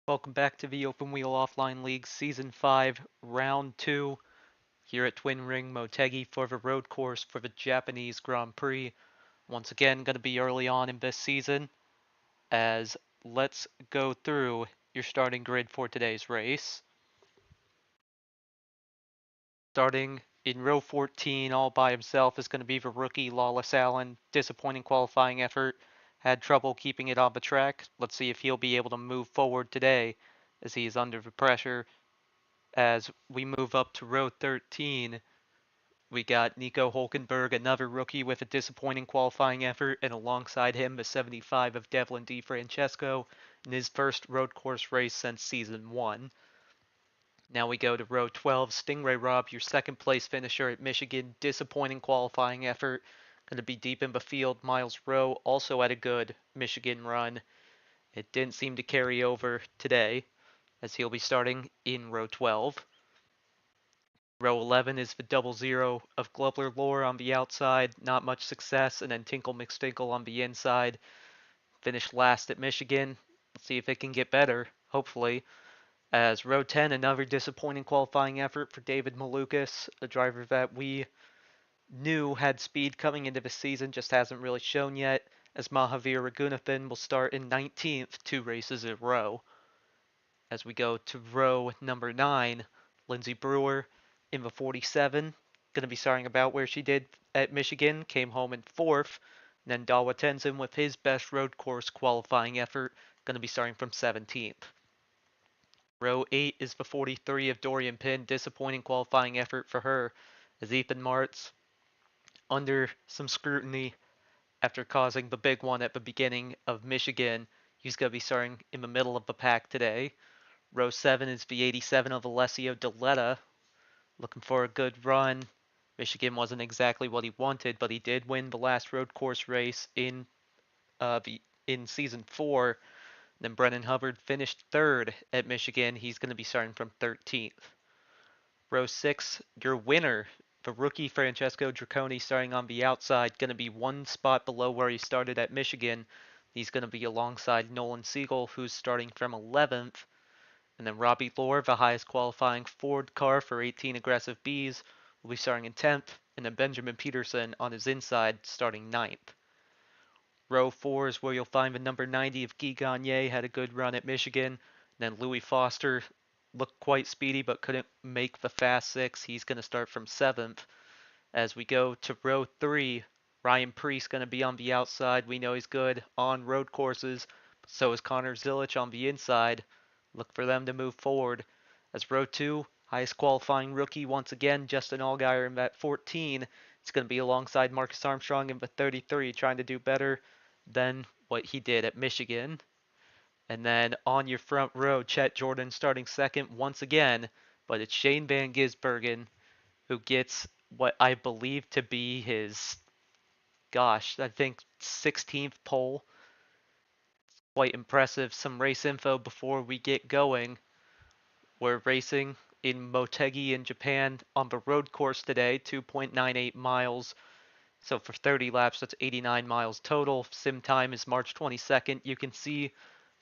Welcome back to the Open Wheel Offline League Season 5, Round 2, here at Twin Ring Motegi for the road course for the Japanese Grand-Prix. Once again, going to be early on in this season, as let's go through your starting grid for today's race. Starting in row 14, all by himself, is going to be the rookie Lawless Allen. Disappointing qualifying effort, had trouble keeping it on the track. Let's see if he'll be able to move forward today, as he is under the pressure. As we move up to row 13, we got Nico Hulkenberg, another rookie with a disappointing qualifying effort, and alongside him the 75 of Devlin DiFrancesco in his first road course race since Season 1. Now we go to row 12, Stingray Rob, your second place finisher at Michigan, disappointing qualifying effort, going to be deep in the field. Miles Rowe also had a good Michigan run. It didn't seem to carry over today, as he'll be starting in row 12. Row 11 is the double zero of Glubler Lore on the outside, not much success, and then Tinkle McStinkle on the inside. Finished last at Michigan. Let's see if it can get better, hopefully. As row 10, another disappointing qualifying effort for David Malukas, a driver that we knew had speed coming into the season, just hasn't really shown yet, as Mahavir Raghunathan will start in 19th 2 races in a row. As we go to row number 9, Lindsey Brewer in the 47, going to be starting about where she did at Michigan, came home in 4th. And then Dawa Tenzin with his best road course qualifying effort, going to be starting from 17th. Row 8 is the 43 of Dorian Pinn, disappointing qualifying effort for her, as Ethan Martz under some scrutiny after causing the big one at the beginning of Michigan. He's going to be starting in the middle of the pack today. Row 7 is the 87 of Alessio Deletta, looking for a good run. Michigan wasn't exactly what he wanted, but he did win the last road course race in season 4. Then Brennan Hubbard finished 3rd at Michigan. He's going to be starting from 13th. Row 6, your winner, the rookie Francesco Draconi, starting on the outside, going to be one spot below where he started at Michigan. He's going to be alongside Nolan Siegel, who's starting from 11th. And then Robbie Lore, the highest qualifying Ford car for 18 aggressive Bs, will be starting in 10th. And then Benjamin Peterson on his inside, starting 9th. Row 4 is where you'll find the number 90 of Guy Gagne, had a good run at Michigan. And then Louis Foster looked quite speedy but couldn't make the Fast 6. He's going to start from 7th. As we go to row 3, Ryan Preece going to be on the outside. We know he's good on road courses. So is Connor Zilich on the inside. Look for them to move forward. As row 2, highest qualifying rookie once again, Justin Allgaier in that 14. It's going to be alongside Marcus Armstrong in the 33, trying to do better than what he did at Michigan. And then on your front row, Chet Jordan starting second once again, but it's Shane Van Gisbergen who gets what I believe to be his, I think 16th pole. Quite impressive. Some race info before we get going. We're racing in Motegi in Japan on the road course today, 2.98 miles. So for 30 laps, that's 89 miles total. Sim time is March 22nd. You can see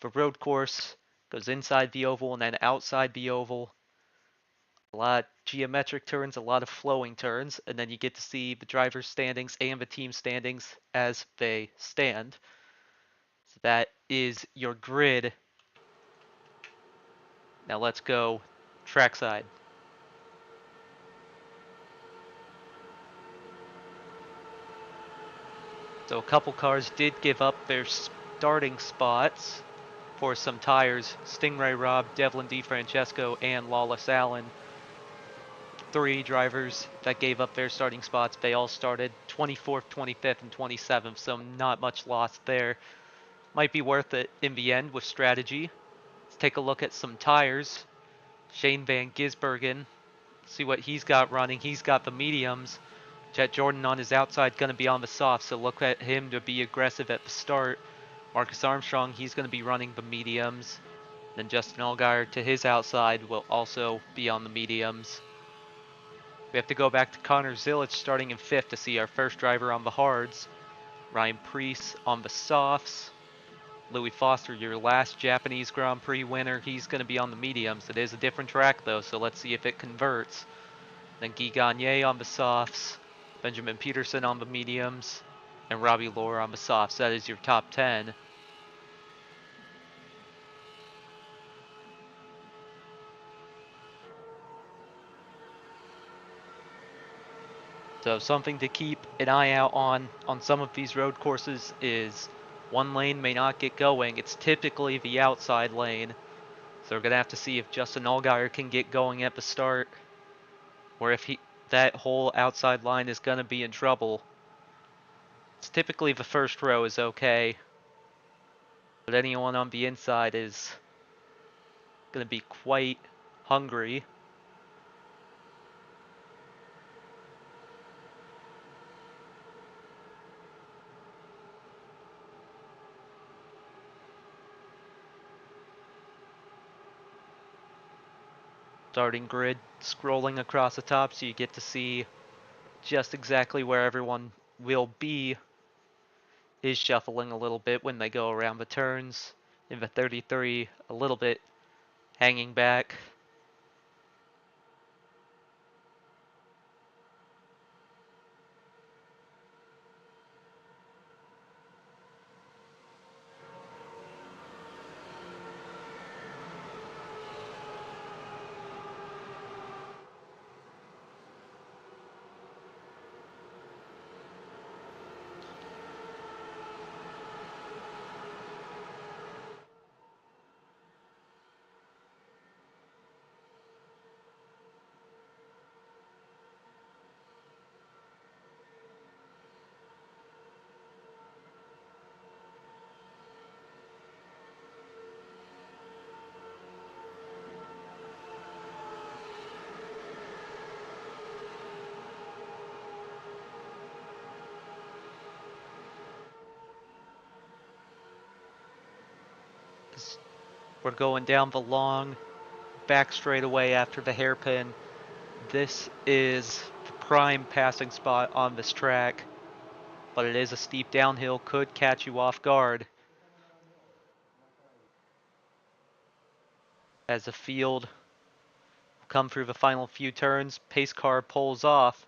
the road course goes inside the oval and then outside the oval. A lot of geometric turns, a lot of flowing turns, and then you get to see the driver's standings and the team standings as they stand. So that is your grid. Now let's go trackside. So a couple cars did give up their starting spots for some tires. Stingray Rob, Devlin DiFrancesco, and Lawless Allen. 3 drivers that gave up their starting spots. They all started 24th, 25th, and 27th, so not much loss there. Might be worth it in the end with strategy. Let's take a look at some tires. Shane Van Gisbergen, see what he's got running. He's got the mediums. Jet Jordan on his outside going to be on the soft, so look at him to be aggressive at the start. Marcus Armstrong, he's going to be running the mediums. Then Justin Allgaier to his outside will also be on the mediums. We have to go back to Connor Zilich starting in 5th to see our first driver on the hards. Ryan Preece on the softs. Louis Foster, your last Japanese Grand Prix winner, he's going to be on the mediums. It is a different track though, so let's see if it converts. Then Guy Gagné on the softs, Benjamin Peterson on the mediums, and Robbie Lohr on the softs. That is your top 10. So something to keep an eye out on some of these road courses is one lane may not get going. It's typically the outside lane. So we're going to have to see if Justin Allgaier can get going at the start, or if that whole outside line is going to be in trouble. It's typically the first row is okay, but anyone on the inside is going to be quite hungry. Starting grid scrolling across the top so you get to see just exactly where everyone will be. Is shuffling a little bit when they go around the turns. In the 33, a little bit hanging back. We're going down the long back straightaway after the hairpin. This is the prime passing spot on this track, but it is a steep downhill, could catch you off guard. As the field come through the final few turns, pace car pulls off.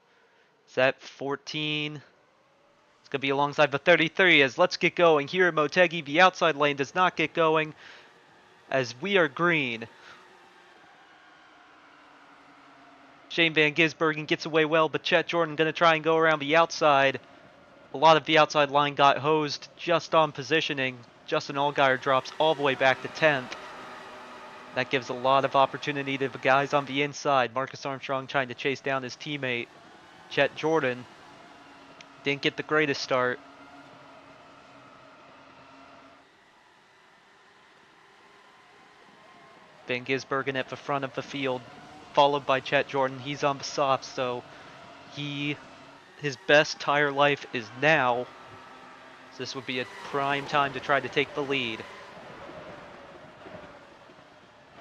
Is that 14? It's going to be alongside the 33 as let's get going. Here at Motegi, the outside lane does not get going as we are green. Shane Van Gisbergen gets away well, but Chet Jordan going to try and go around the outside. A lot of the outside line got hosed just on positioning. Justin Allgaier drops all the way back to 10th. That gives a lot of opportunity to the guys on the inside. Marcus Armstrong trying to chase down his teammate, Chet Jordan. Didn't get the greatest start. Van Gisbergen at the front of the field, followed by Chet Jordan. He's on the soft, so his best tire life is now. So this would be a prime time to try to take the lead.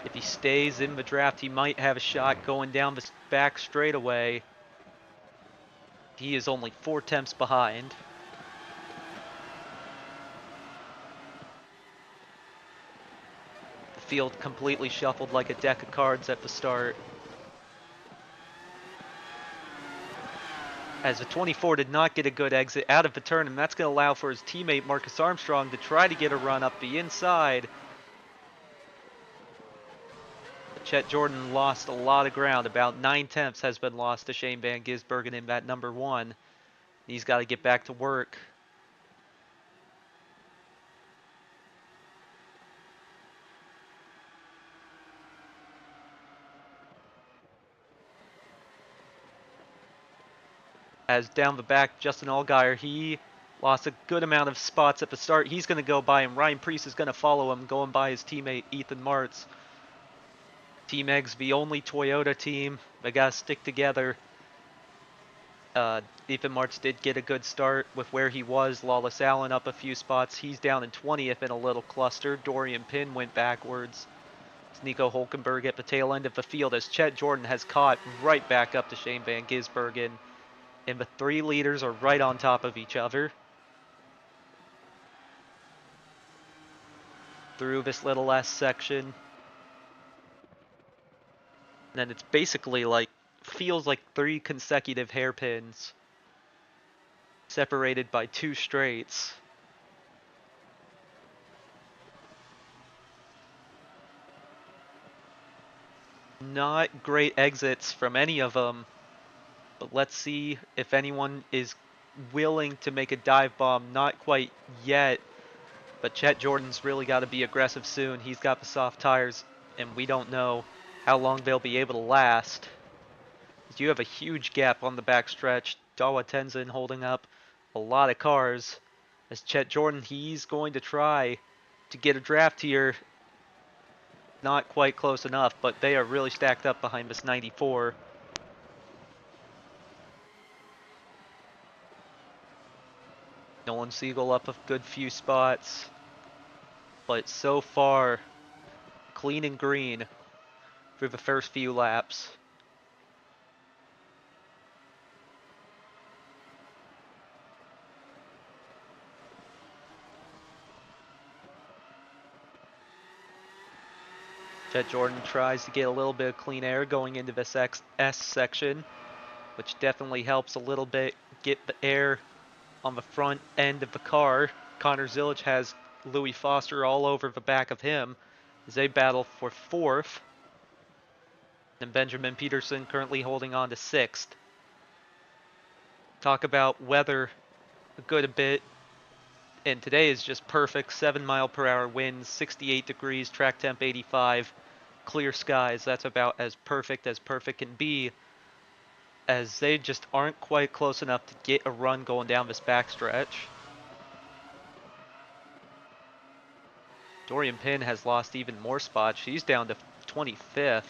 If he stays in the draft, he might have a shot going down the back straightaway. He is only 4 tenths behind. The field completely shuffled like a deck of cards at the start. As the 24 did not get a good exit out of the turn, and that's going to allow for his teammate Marcus Armstrong to try to get a run up the inside. Chet Jordan lost a lot of ground. About 9 tenths has been lost to Shane Van Gisbergen in that number 1. He's got to get back to work. As down the back, Justin Allgaier, he lost a good amount of spots at the start. He's going to go by him. Ryan Preece is going to follow him, going by his teammate Ethan Martz. Team Egg's the only Toyota team. They got to stick together. Ethan Martz did get a good start with where he was. Lawless Allen up a few spots. He's down in 20th in a little cluster. Dorian Pinn went backwards. It's Nico Hulkenberg at the tail end of the field as Chet Jordan has caught right back up to Shane Van Gisbergen. And the 3 leaders are right on top of each other. through this little S section. And then it's basically like, feels like 3 consecutive hairpins separated by 2 straights. Not great exits from any of them, but let's see if anyone is willing to make a dive bomb. Not quite yet, but Chet Jordan's really got to be aggressive soon. He's got the soft tires, and we don't know how long they'll be able to last. You have a huge gap on the backstretch. Dawa Tenzin holding up a lot of cars. As Chet Jordan, he's going to try to get a draft here. Not quite close enough, but they are really stacked up behind this 94. Nolan Siegel up a good few spots, but so far clean and green for the first few laps. Chet Jordan tries to get a little bit of clean air going into this S section, which definitely helps a little bit get the air on the front end of the car. Connor Zilic has Louis Foster all over the back of him as they battle for 4th. And Benjamin Peterson currently holding on to 6th. Talk about weather a good bit. And today is just perfect. 7-mile-per-hour winds, 68 degrees, track temp 85, clear skies. That's about as perfect can be, as they just aren't quite close enough to get a run going down this backstretch. Dorian Pinn has lost even more spots. She's down to 25th.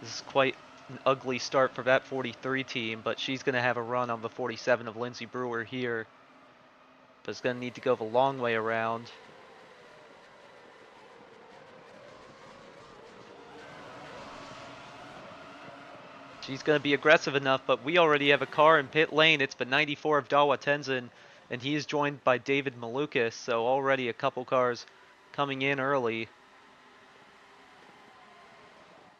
This is quite an ugly start for that 43 team, but she's going to have a run on the 47 of Lindsey Brewer here. But it's going to need to go the long way around. She's going to be aggressive enough, but we already have a car in pit lane. It's the 94 of Dawa Tenzin, and he is joined by David Malukas, so already a couple cars coming in early.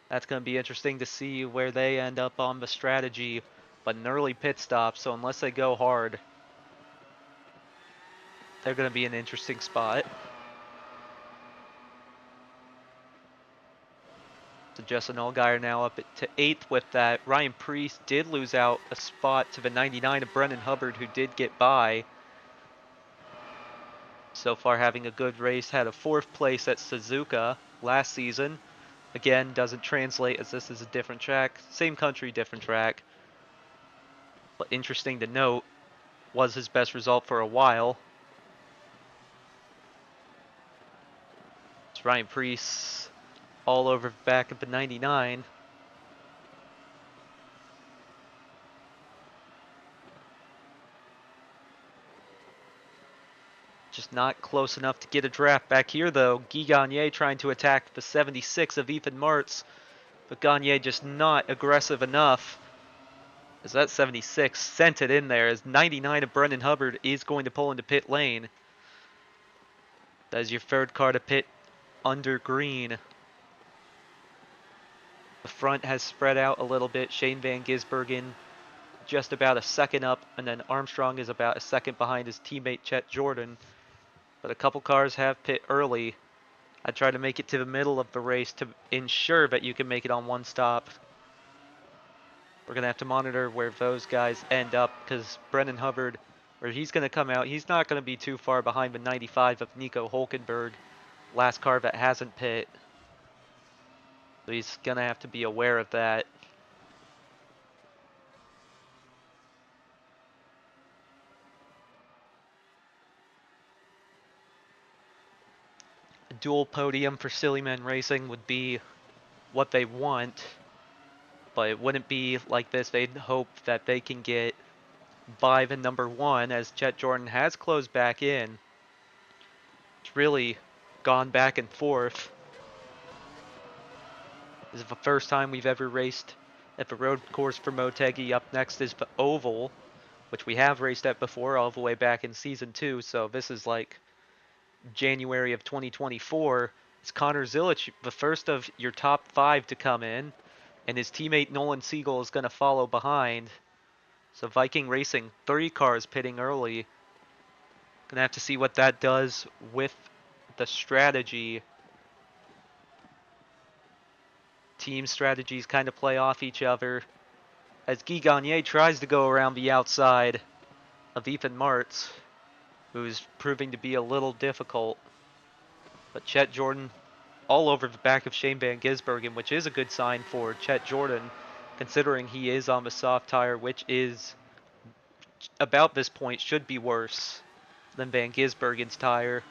That's going to be interesting to see where they end up on the strategy, but an early pit stop, so unless they go hard, they're going to be an interesting spot. So Justin Allgaier now up to 8th with that. Ryan Priest did lose out a spot to the 99 of Brennan Hubbard, who did get by. So far having a good race, had a 4th place at Suzuka last season. Again, doesn't translate as this is a different track. Same country, different track. But interesting to note, was his best result for a while. It's Ryan Priest all over the back of the 99. Just not close enough to get a draft back here, though. Guy Gagne trying to attack the 76 of Ethan Martz, but Gagne just not aggressive enough. As that 76 sent it in there, as 99 of Brendan Hubbard is going to pull into pit lane. That is your 3rd car to pit under green. The front has spread out a little bit. Shane Van Gisbergen just about a second up, and then Armstrong is about a second behind his teammate Chet Jordan. But a couple cars have pit early. I try to make it to the middle of the race to ensure that you can make it on one stop. We're going to have to monitor where those guys end up, because Brendan Hubbard, where he's going to come out, he's not going to be too far behind the 95 of Nico Hulkenberg, last car that hasn't pit. So he's going to have to be aware of that. A dual podium for Sillyman Racing would be what they want, but it wouldn't be like this. They'd hope that they can get by the number 1, as Chet Jordan has closed back in. It's really gone back and forth. This is the first time we've ever raced at the road course for Motegi. Up next is the oval, which we have raced at before all the way back in season 2, so this is like January of 2024. It's Connor Zilic, the first of your top 5 to come in, and his teammate Nolan Siegel is going to follow behind. So Viking Racing, 3 cars pitting early. Gonna have to see what that does with the strategy. Team strategies kind of play off each other as Guy Gagné tries to go around the outside of Ethan Martz, who's proving to be a little difficult. But Chet Jordan all over the back of Shane Van Gisbergen, which is a good sign for Chet Jordan, considering he is on the soft tire, which is about this point should be worse than Van Gisbergen's tire.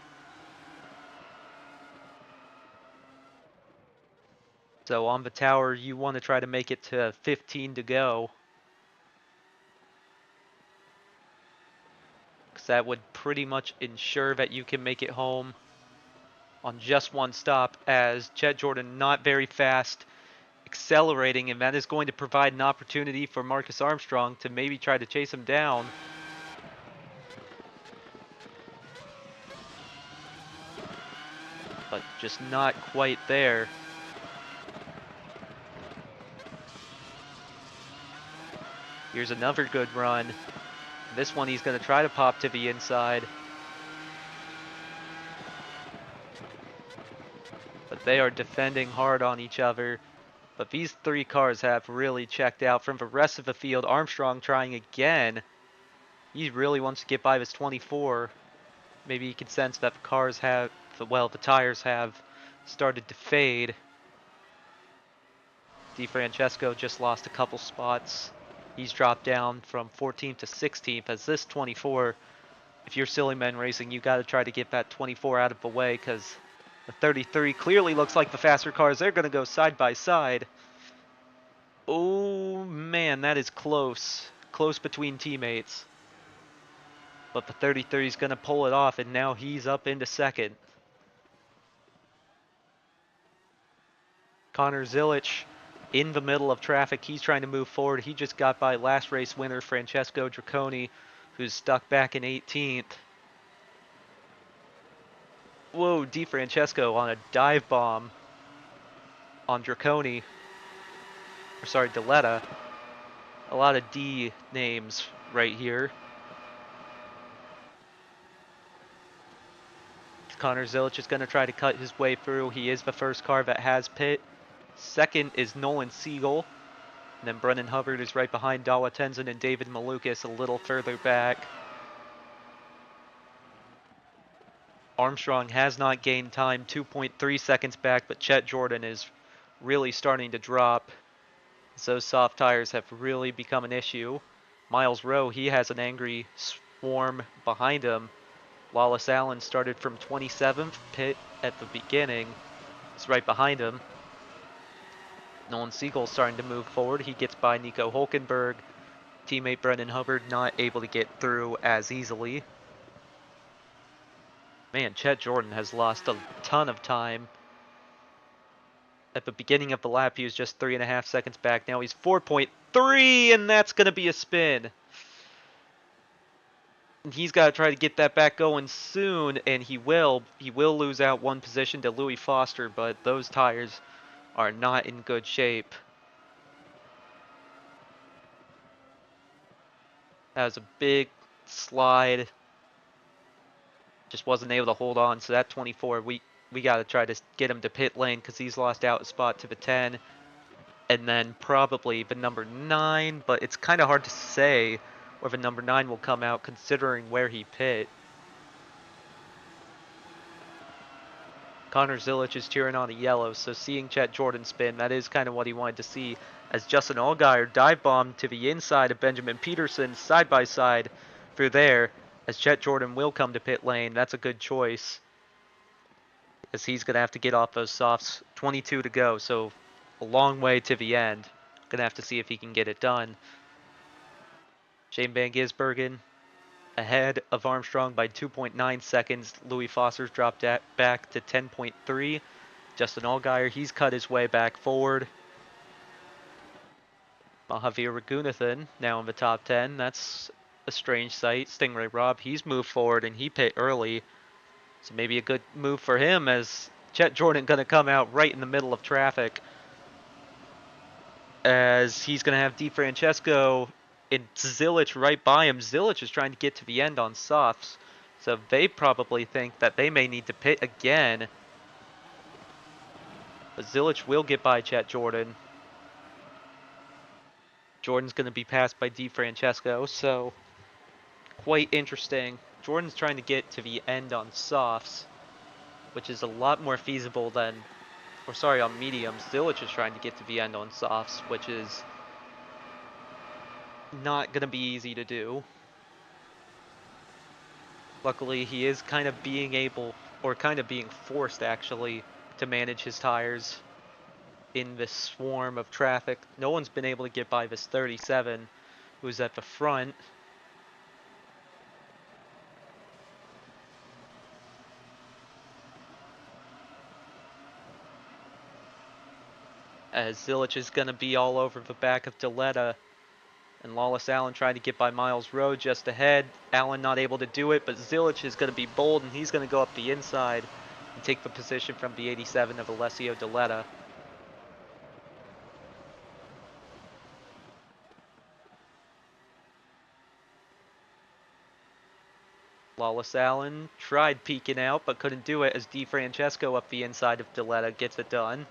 So on the tower, you want to try to make it to 15 to go, because that would pretty much ensure that you can make it home on just one stop, as Chet Jordan not very fast, accelerating, and that is going to provide an opportunity for Marcus Armstrong to maybe try to chase him down. But just not quite there. Here's another good run. This one he's going to try to pop to the inside. But they are defending hard on each other. But these 3 cars have really checked out from the rest of the field. Armstrong trying again. He really wants to get by this 24. Maybe he can sense that the cars have, well, the tires have started to fade. DeFrancesco just lost a couple spots. He's dropped down from 14th to 16th as this 24, if you're Silly Men Racing, you got to try to get that 24 out of the way, because the 33 clearly looks like the faster cars. They're going to go side by side. Oh man, that is close. Close between teammates. But the 33 is going to pull it off, and now he's up into second. Connor Zilic in the middle of traffic. He's trying to move forward. He just got by last race winner Francesco Draconi, who's stuck back in 18th. Whoa, DeFrancesco on a dive bomb on Draconi. Or sorry, Deletta. A lot of D names right here. Connor Zilic is going to try to cut his way through. He is the first car that has pit. Second is Nolan Siegel. And then Brennan Hubbard is right behind Dawa Tenzin and David Malukas a little further back. Armstrong has not gained time, 2.3 seconds back, but Chet Jordan is really starting to drop. Those soft tires have really become an issue. Miles Rowe, he has an angry swarm behind him. Wallace Allen started from 27th pit at the beginning. He's right behind him. Nolan Siegel starting to move forward. He gets by Nico Hulkenberg. Teammate Brendan Hubbard not able to get through as easily. Man, Chet Jordan has lost a ton of time. At the beginning of the lap, he was just 3.5 seconds back. Now he's 4.3, and that's going to be a spin. And he's got to try to get that back going soon, and he will. He will lose out 1 position to Louis Foster, but those tires are not in good shape. That was a big slide. Just wasn't able to hold on. So that 24, we got to try to get him to pit lane, because he's lost out a spot to the 10. And then probably the number 9, but it's kind of hard to say where the number 9 will come out considering where he pit. Connor Zilic is cheering on a yellow, so seeing Chet Jordan spin, that is kind of what he wanted to see, as Justin Allgaier dive bombed to the inside of Benjamin Peterson, side by side through there, as Chet Jordan will come to pit lane. That's a good choice, as he's going to have to get off those softs. 22 to go, so a long way to the end. Going to have to see if he can get it done. Shane Van Gisbergen ahead of Armstrong by 2.9 seconds. Louis Foster's dropped back to 10.3. Justin Allgaier, he's cut his way back forward. Mahavir Raghunathan now in the top 10. That's a strange sight. Stingray Robb, he's moved forward and he pit early. So maybe a good move for him, as Chet Jordan going to come out right in the middle of traffic, as he's going to have DiFrancesco and Zilich right by him. Zilich is trying to get to the end on softs, so they probably think that they may need to pit again. But Zilich will get by Chet Jordan. Jordan's going to be passed by DiFrancesco, so quite interesting. Jordan's trying to get to the end on softs, which is a lot more feasible than, or sorry, on mediums. Zilich is trying to get to the end on softs, which is not going to be easy to do. Luckily, he is kind of being able, or kind of being forced actually, to manage his tires in this swarm of traffic. No one's been able to get by this 37, who's at the front. As Zilich is going to be all over the back of Deletta. And Lawless Allen trying to get by Miles Rowe just ahead. Allen not able to do it, but Zilich is going to be bold, and he's going to go up the inside and take the position from the 87 of Alessio Deletta. Lawless Allen tried peeking out, but couldn't do it, as DiFrancesco up the inside of Deletta gets it done.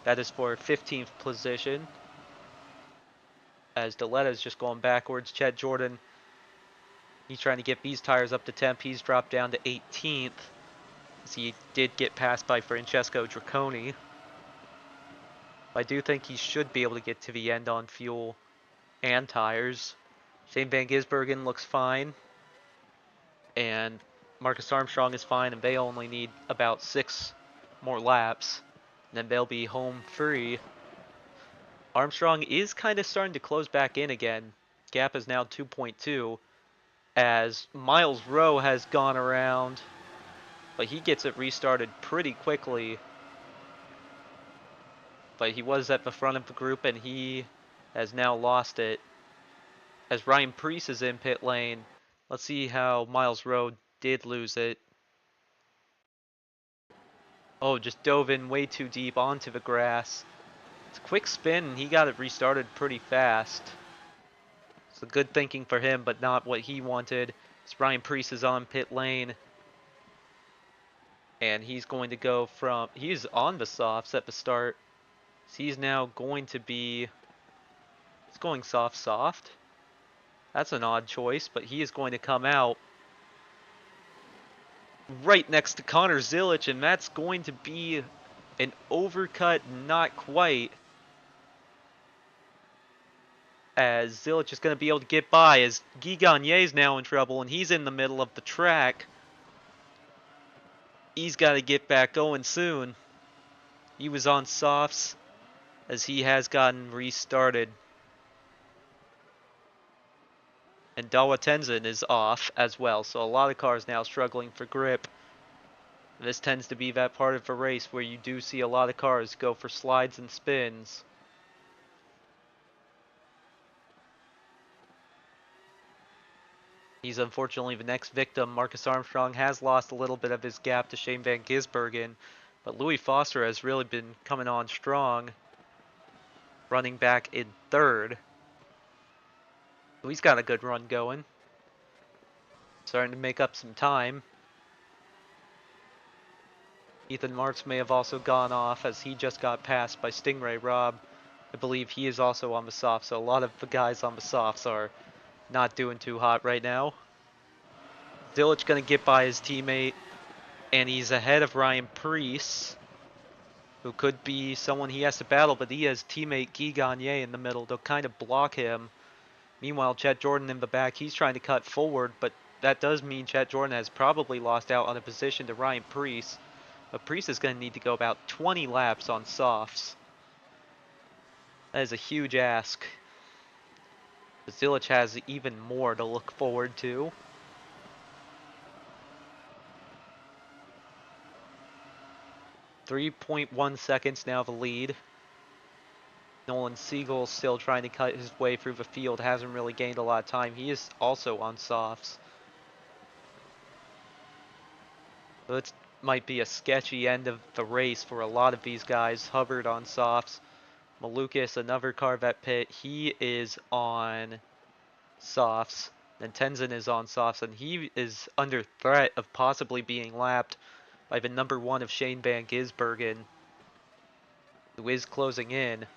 That is for 15th position. As Deletta is just going backwards. Chet Jordan, he's trying to get these tires up to 10th. He's dropped down to 18th. As he did get passed by Francesco Draconi. I do think he should be able to get to the end on fuel and tires. Shane Van Gisbergen looks fine. And Marcus Armstrong is fine, and they only need about 6 more laps. And then they'll be home free. Armstrong is kind of starting to close back in again. Gap is now 2.2, as Miles Rowe has gone around, but he gets it restarted pretty quickly. But he was at the front of the group, and he has now lost it. As Ryan Preece is in pit lane, let's see how Miles Rowe did lose it. Oh, just dove in way too deep onto the grass. It's a quick spin, and he got it restarted pretty fast. So good thinking for him, but not what he wanted. As Ryan Preece is on pit lane. And he's going to go from, he's on the softs at the start. So he's now going to be, he's going soft. That's an odd choice, but he is going to come out right next to Connor Zilich, and that's going to be an overcut, not quite. As Zilich is going to be able to get by, as Guy Gagne is now in trouble, and he's in the middle of the track. He's got to get back going soon. He was on softs, as he has gotten restarted. And Dawa Tenzin is off as well, so a lot of cars now struggling for grip. This tends to be that part of the race where you do see a lot of cars go for slides and spins. He's unfortunately the next victim. Marcus Armstrong has lost a little bit of his gap to Shane Van Gisbergen, but Louis Foster has really been coming on strong, running back in third. He's got a good run going. Starting to make up some time. Ethan Marks may have also gone off, as he just got passed by Stingray Robb. I believe he is also on the softs, so a lot of the guys on the softs are not doing too hot right now. Zilich gonna get by his teammate, and he's ahead of Ryan Preece, who could be someone he has to battle, but he has teammate Guy Gagne in the middle to kind of block him. Meanwhile, Chet Jordan in the back, he's trying to cut forward, but that does mean Chet Jordan has probably lost out on a position to Ryan Preece. But Preece is going to need to go about 20 laps on softs. That is a huge ask. Zilich has even more to look forward to. .1 seconds now the lead. Nolan Siegel still trying to cut his way through the field. Hasn't really gained a lot of time. He is also on softs. So it might be a sketchy end of the race for a lot of these guys. Hubbard on softs. Malukas, another Corvette pit. He is on softs. Then Tenzin is on softs, and he is under threat of possibly being lapped by the number 1 of Shane Van Gisbergen, who is closing in.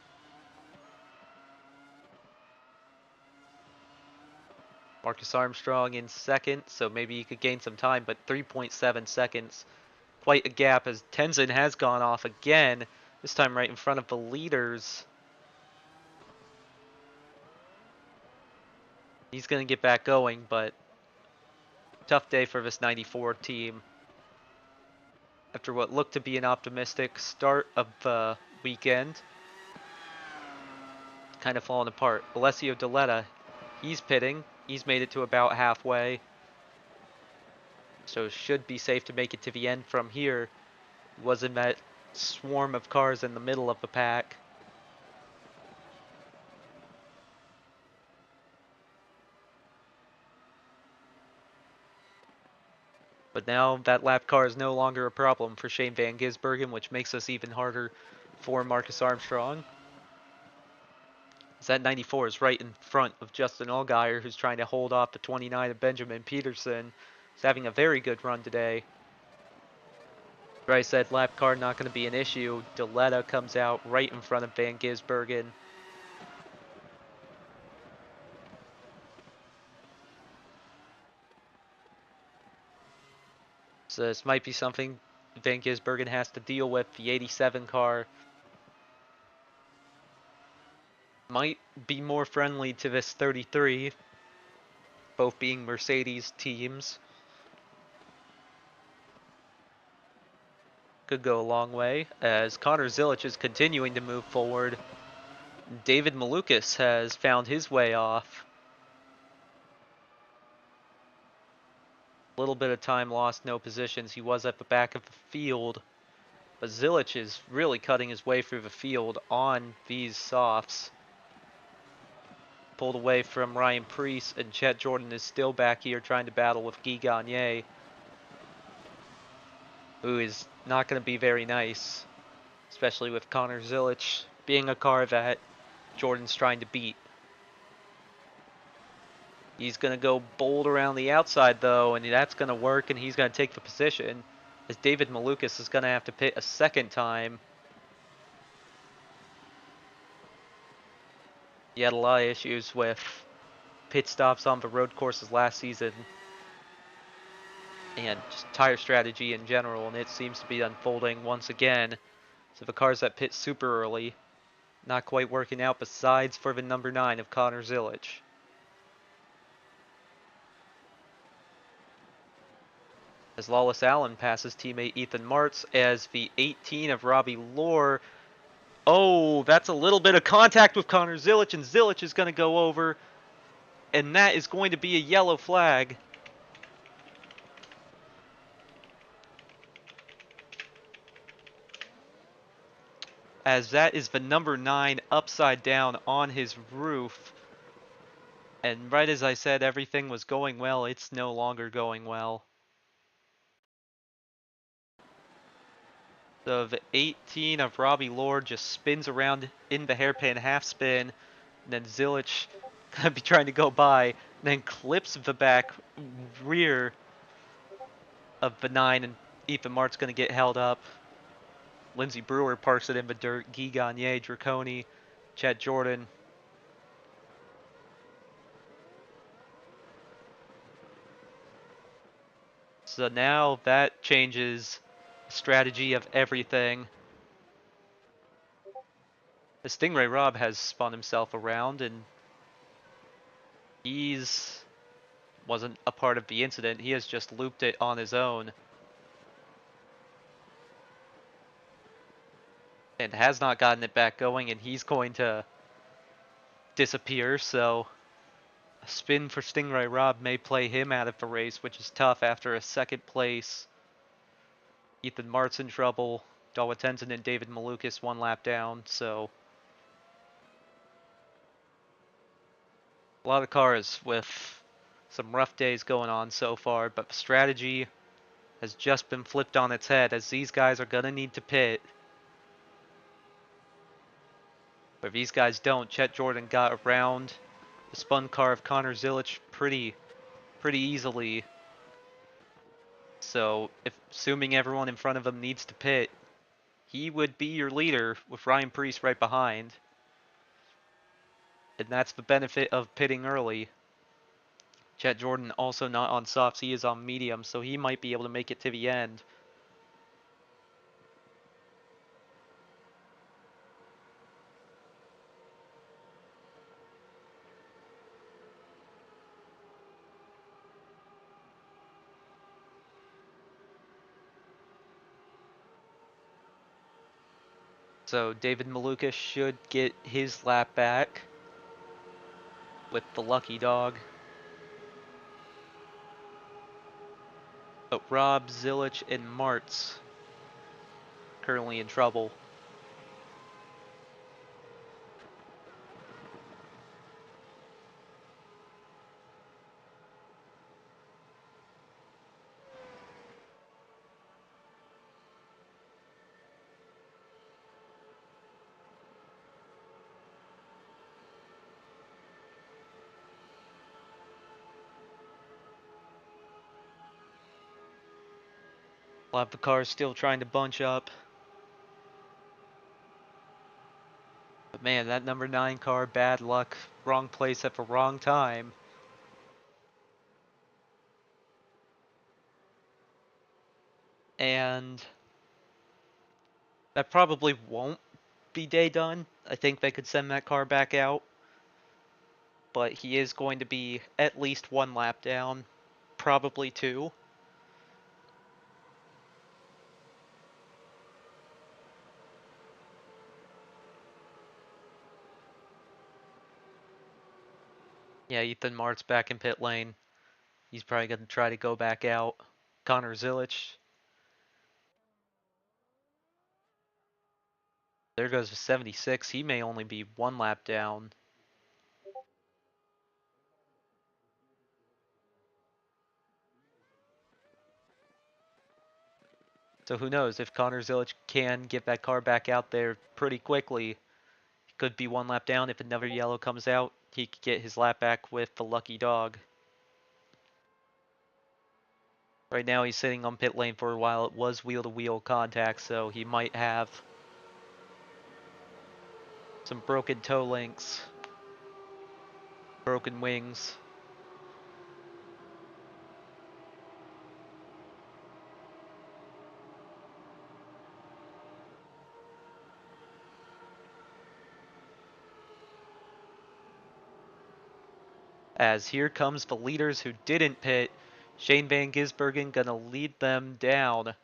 Marcus Armstrong in second, so maybe he could gain some time, but 3.7 seconds. Quite a gap as Tenzin has gone off again, this time right in front of the leaders. He's going to get back going, but tough day for this 94 team. After what looked to be an optimistic start of the weekend, kind of falling apart. Alessio Deletta, he's pitting. He's made it to about halfway, so should be safe to make it to the end from here. Was in that swarm of cars in the middle of the pack. But now that lap car is no longer a problem for Shane Van Gisbergen, which makes us even harder for Marcus Armstrong. As that 94 is right in front of Justin Allgaier, who's trying to hold off the 29 of Benjamin Peterson. He's having a very good run today. Bryce said lap car not going to be an issue. Deletta comes out right in front of Van Gisbergen. So this might be something Van Gisbergen has to deal with. The 87 car might be more friendly to this 33, both being Mercedes teams. Could go a long way as Connor Zilic is continuing to move forward. David Malukas has found his way off. A little bit of time lost, no positions. He was at the back of the field. But Zilic is really cutting his way through the field on these softs. Pulled away from Ryan Preece, and Chet Jordan is still back here trying to battle with Guy Gagné, who is not going to be very nice, especially with Connor Zilic being a car that Jordan's trying to beat. He's going to go bold around the outside, though, and that's going to work, and he's going to take the position, as David Malukas is going to have to pit a second time. He had a lot of issues with pit stops on the road courses last season, and just tire strategy in general, and it seems to be unfolding once again. So the cars that pit super early, not quite working out, besides for the number 9 of Connor Zilic. As Lawless Allen passes teammate Ethan Martz, as the 18 of Robbie Lohr. Oh, that's a little bit of contact with Connor Zilic, and Zilic is going to go over, and that is going to be a yellow flag. As that is the number 9 upside down on his roof. And right as I said everything was going well, it's no longer going well. So the 18 of Robbie Lohr just spins around in the hairpin half spin. And then Zilic gonna be trying to go by, and then clips the back rear of the 9, and Ethan Mart's gonna get held up. Lindsey Brewer parks it in the dirt. Guy Gagné, Draconi, Chet Jordan. So now that changes the strategy of everything. The Stingray Rob has spun himself around, and he's wasn't a part of the incident. He has just looped it on his own. And has not gotten it back going, and he's going to disappear, so a spin for Stingray Rob may play him out of the race, which is tough after a second place. Ethan Mart's in trouble. Dawa Tenzin and David Malukas 1 lap down, so a lot of cars with some rough days going on so far, but the strategy has just been flipped on its head, as these guys are going to need to pit. But if these guys don't, Chet Jordan got around the spun car of Connor Zilic pretty easily. So, if assuming everyone in front of him needs to pit, he would be your leader with Ryan Preece right behind. And that's the benefit of pitting early. Chet Jordan also not on softs, he is on medium, so he might be able to make it to the end. So David Maluka should get his lap back with the lucky dog. But Rob, Zilic, and Martz currently in trouble. A lot of the cars still trying to bunch up. But man, that number 9 car, bad luck. Wrong place at the wrong time. And that probably won't be day done. I think they could send that car back out. But he is going to be at least 1 lap down. Probably 2. Yeah, Ethan Martz back in pit lane. He's probably going to try to go back out. Connor Zilic. There goes the 76. He may only be 1 lap down. So who knows, if Connor Zilic can get that car back out there pretty quickly, he could be 1 lap down. If another yellow comes out, he could get his lap back with the lucky dog. Right now he's sitting on pit lane for a while. It was wheel-to-wheel contact, so he might have some broken toe links, broken wings. As here comes the leaders who didn't pit. Shane Van Gisbergen gonna lead them down.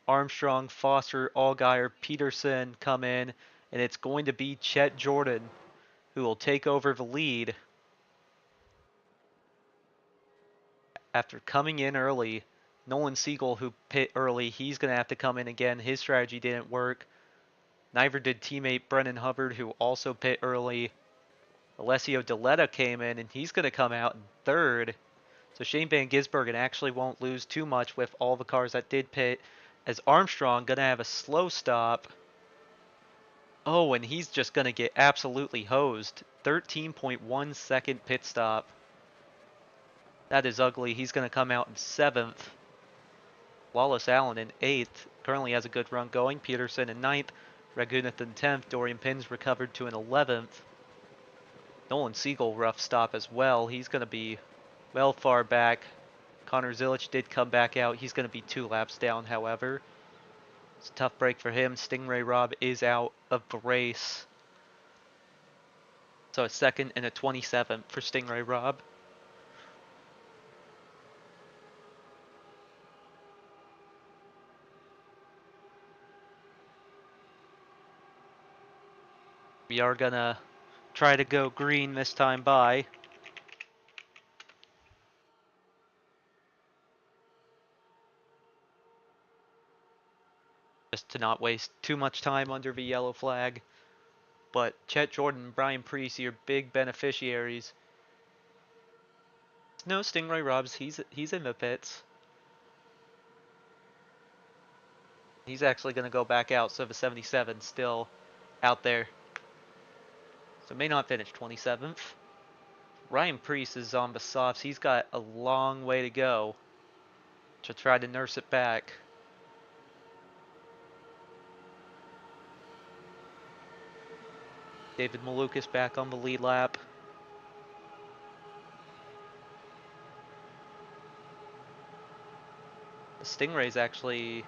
Armstrong, Foster, Allgaier, Peterson come in, and it's going to be Chet Jordan who will take over the lead. After coming in early, Nolan Siegel, who pit early, he's going to have to come in again. His strategy didn't work. Neither did teammate Brennan Hubbard, who also pit early. Alessio Deletta came in, and he's going to come out in third. So Shane Van Gisbergen actually won't lose too much with all the cars that did pit, as Armstrong going to have a slow stop. Oh, and he's just going to get absolutely hosed. 13.1 second pit stop. That is ugly. He's going to come out in 7th. Wallace Allen in 8th. Currently has a good run going. Peterson in 9th. Ragunath in 10th. Dorian Pins recovered to an 11th. Nolan Siegel rough stop as well. He's going to be well far back. Connor Zilic did come back out. He's going to be 2 laps down, however. It's a tough break for him. Stingray Rob is out of the race. So a 2nd and a 27th for Stingray Rob. We are going to try to go green this time by. Just to not waste too much time under the yellow flag. But Chet Jordan and Brian Preece, your big beneficiaries. No, Stingray Robs, he's in the pits. He's actually going to go back out, so the 77 still out there. So may not finish 27th. Ryan Preece is on the softs. He's got a long way to go to try to nurse it back. David Malukas back on the lead lap. The Stingray's actually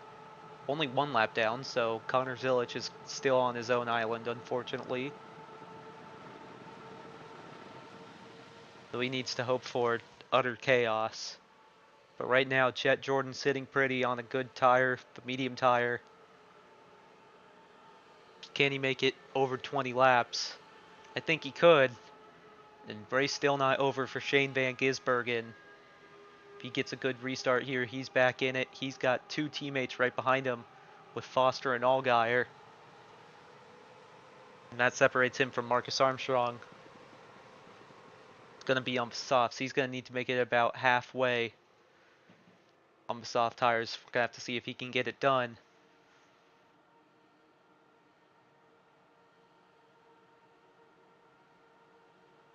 only one lap down, so Connor Zilich is still on his own island, unfortunately. So he needs to hope for utter chaos. But right now, Chet Jordan sitting pretty on a good tire, the medium tire. Can he make it over 20 laps? I think he could. And race still not over for Shane Van Gisbergen. If he gets a good restart here, he's back in it. He's got two teammates right behind him with Foster and Allgaier. And that separates him from Marcus Armstrong. It's going to be on the softs. He's going to need to make it about halfway on the soft tires. We're going to have to see if he can get it done.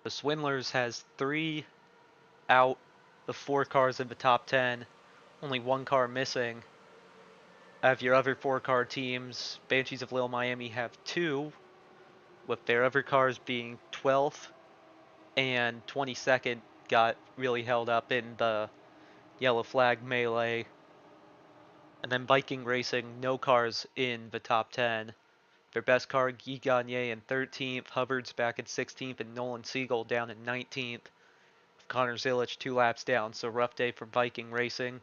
The Swindlers has 3 out of 4 cars in the top 10. Only 1 car missing. Of your other 4-car teams, Banshees of Little Miami have 2, with their other cars being 12th and 22nd got really held up in the yellow flag melee. And then Viking Racing, no cars in the top 10. Their best car, Guy Gagne in 13th, Hubbard's back at 16th, and Nolan Siegel down at 19th. Connor Zilich 2 laps down, so rough day for Viking Racing.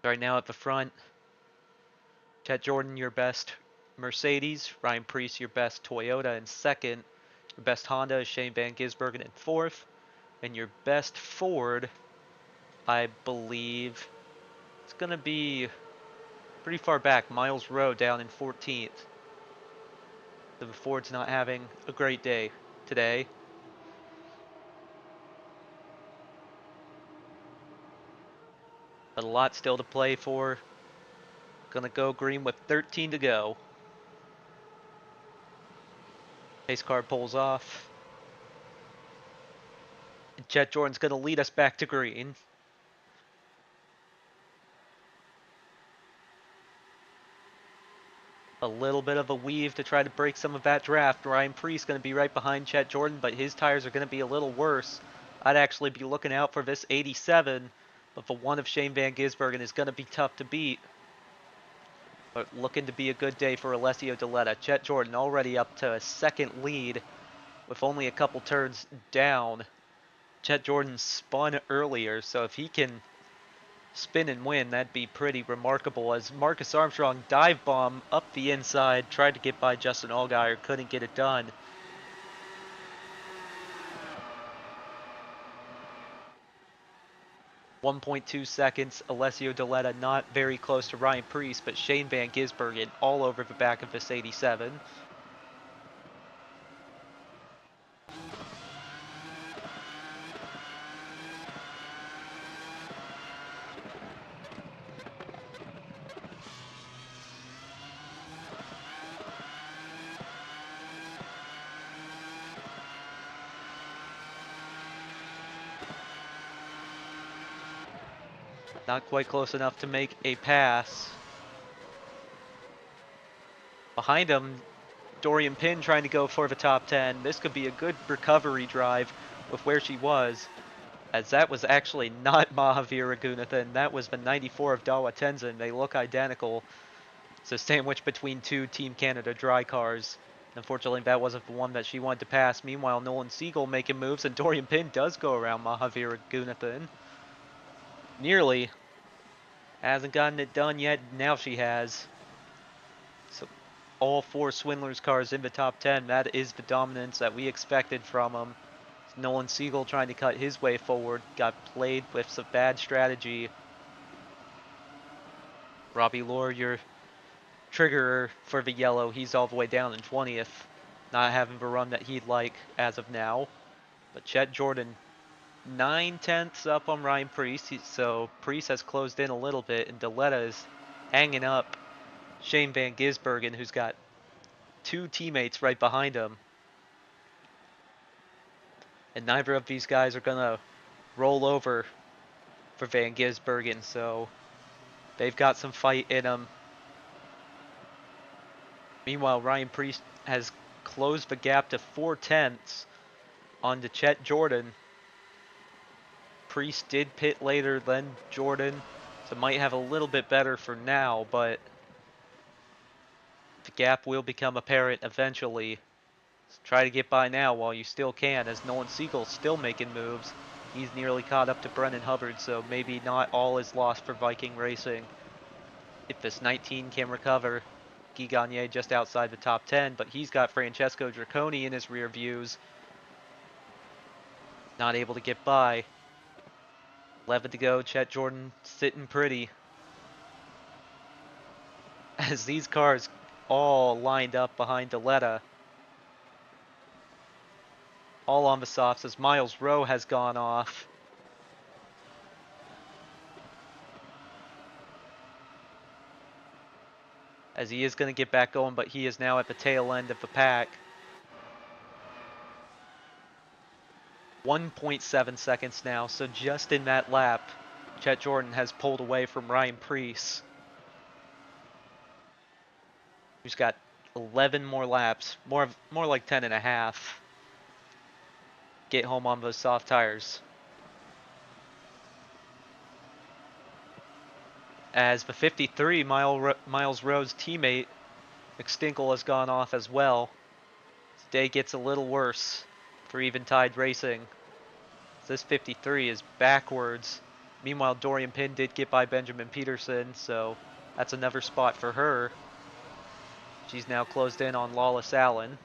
Right now at the front, Chet Jordan, your best Mercedes. Ryan Preece, your best Toyota in second. Your best Honda is Shane Van Gisbergen in fourth. And your best Ford, I believe, it's going to be pretty far back. Miles Rowe down in 14th. So the Ford's not having a great day today. But a lot still to play for. Gonna go green with 13 to go. Pace car pulls off. And Chet Jordan's gonna lead us back to green. A little bit of a weave to try to break some of that draft. Ryan Preece going to be right behind Chet Jordan, but his tires are going to be a little worse. I'd actually be looking out for this 87, but the one of Shane Van Gisbergen is going to be tough to beat. But looking to be a good day for Alessio Deletta. Chet Jordan already up to a second lead with only a couple turns down. Chet Jordan spun earlier, so if he can spin and win, that'd be pretty remarkable, as Marcus Armstrong dive bomb up the inside, tried to get by Justin Allgaier, couldn't get it done. .2 seconds, Alessio Deletta not very close to Ryan Preece, but Shane Van Gisbergen all over the back of this 87. Not quite close enough to make a pass. Behind him, Dorian Pinn trying to go for the top 10. This could be a good recovery drive with where she was, as that was actually not Mahavir Raghunathan. That was the 94 of Dawa Tenzin. They look identical. It's a sandwich between 2 Team Canada dry cars. Unfortunately, that wasn't the one that she wanted to pass. Meanwhile, Nolan Siegel making moves, and Dorian Pinn does go around Mahavir Raghunathan. Nearly. Hasn't gotten it done yet. Now she has. So all 4 Swindlers cars in the top 10. That is the dominance that we expected from them. Nolan Siegel trying to cut his way forward. Got played with some bad strategy. Robbie Lore, your triggerer for the yellow. He's all the way down in 20th. Not having the run that he'd like as of now. But Chet Jordan 9/10 up on Ryan Preece, so Preece has closed in a little bit, and Deletta is hanging up Shane Van Gisbergen, who's got two teammates right behind him. And neither of these guys are going to roll over for Van Gisbergen, so they've got some fight in them. Meanwhile, Ryan Preece has closed the gap to 4/10 on to Chet Jordan. Preece did pit later than Jordan, so might have a little bit better for now, but the gap will become apparent eventually. So try to get by now while you still can, as Nolan Siegel's still making moves. He's nearly caught up to Brennan Hubbard, so maybe not all is lost for Viking Racing. If this 19 can recover, Guy Gagné just outside the top 10, but he's got Francesco Draconi in his rear views. Not able to get by. 11 to go, Chet Jordan sitting pretty. As these cars all lined up behind Deletta. All on the softs as Miles Rowe has gone off. As he is going to get back going, but he is now at the tail end of the pack. 1.7 seconds now, so just in that lap, Chet Jordan has pulled away from Ryan Preece, who's got 11 more laps, more like 10 and a half. Get home on those soft tires. As the 53 Miles Rowe's teammate, McStinkle, has gone off as well. Day gets a little worse for Eventide Racing. This 53 is backwards. Meanwhile, Dorian Pinn did get by Benjamin Peterson, so that's another spot for her. She's now closed in on Lawless Allen.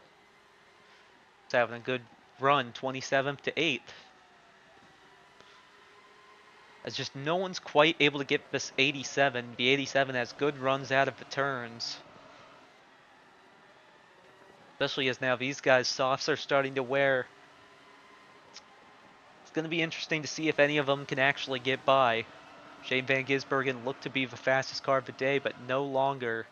It's having a good run, 27th to 8th. As just no one's quite able to get this 87. The 87 has good runs out of the turns. Especially as now these guys' softs are starting to wear. It's going to be interesting to see if any of them can actually get by. Shane Van Gisbergen looked to be the fastest car of the day, but no longer.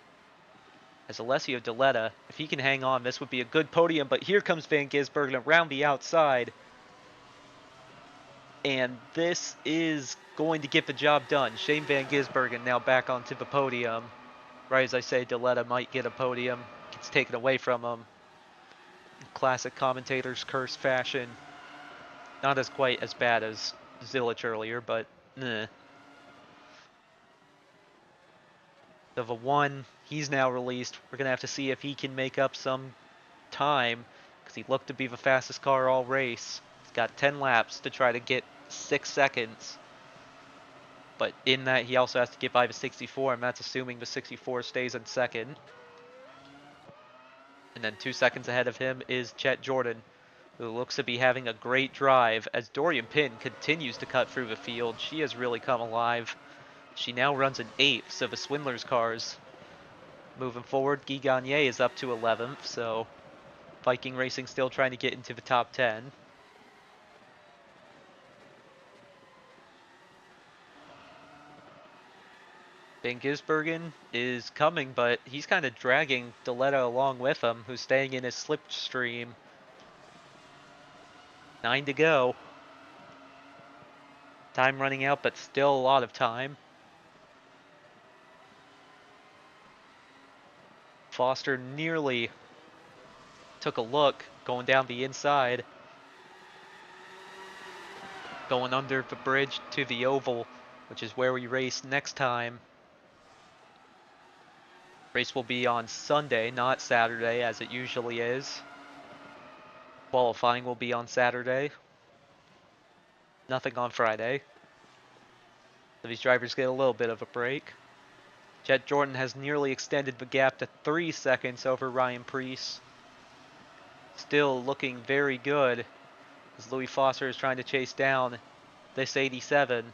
As Alessio Deletta, if he can hang on, this would be a good podium, but here comes Van Gisbergen around the outside. And this is going to get the job done. Shane Van Gisbergen now back onto the podium. Right as I say, Deletta might get a podium. Gets taken away from him. Classic commentator's curse fashion. Not as quite as bad as Zilich earlier, but eh. So the one, he's now released. We're going to have to see if he can make up some time, because he looked to be the fastest car all race. He's got 10 laps to try to get 6 seconds. But in that, he also has to get by the 64, and that's assuming the 64 stays in second. And then 2 seconds ahead of him is Chet Jordan, who looks to be having a great drive as Dorian Pinn continues to cut through the field. She has really come alive. She now runs an 8th, so the Swindlers cars moving forward. Guy Gagné is up to 11th, so Viking Racing still trying to get into the top 10. Van Gisbergen is coming, but he's kind of dragging Deletta along with him, who's staying in his slipstream. 9 to go. Time running out, but still a lot of time. Foster nearly took a look going down the inside. Going under the bridge to the oval, which is where we race next time. Race will be on Sunday, not Saturday, as it usually is. Qualifying will be on Saturday. Nothing on Friday. So these drivers get a little bit of a break. Chet Jordan has nearly extended the gap to 3 seconds over Ryan Preece. Still looking very good as Louis Foster is trying to chase down this 87.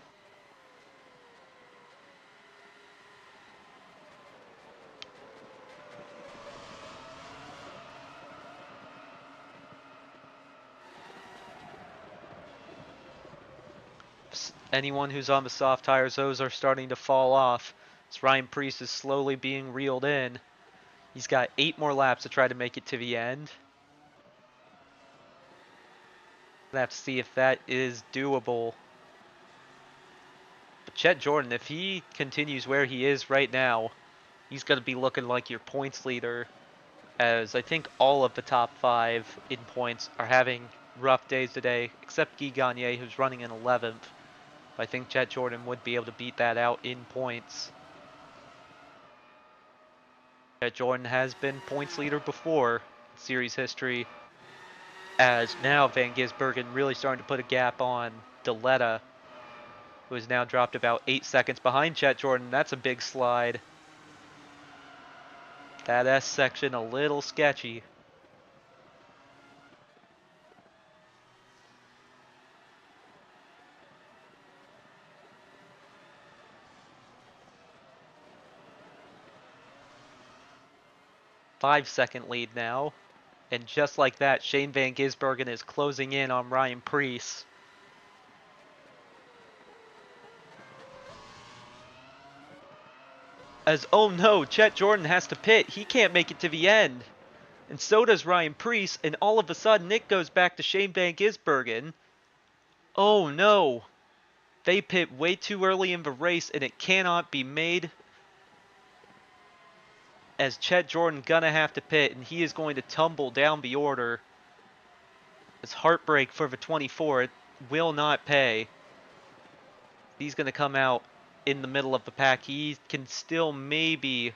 Anyone who's on the soft tires, those are starting to fall off. As Ryan Preece is slowly being reeled in. He's got 8 more laps to try to make it to the end. Gonna have to see if that is doable. But Chet Jordan, if he continues where he is right now, he's gonna be looking like your points leader, as I think all of the top 5 in points are having rough days today, except Guy Gagné, who's running in 11th. But I think Chet Jordan would be able to beat that out in points. Chet Jordan has been points leader before in series history, as now Van Gisbergen really starting to put a gap on Deletta, who has now dropped about 8 seconds behind Chet Jordan. That's a big slide. That S section a little sketchy. Five-second lead now. And just like that, Shane Van Gisbergen is closing in on Ryan Preece. As, oh no, Chet Jordan has to pit. He can't make it to the end. And so does Ryan Preece, and all of a sudden it goes back to Shane Van Gisbergen. Oh no. They pit way too early in the race, and it cannot be made. As Chet Jordan gonna have to pit, and he is going to tumble down the order. It's heartbreak for the 24. It will not pay. He's gonna come out in the middle of the pack. He can still maybe...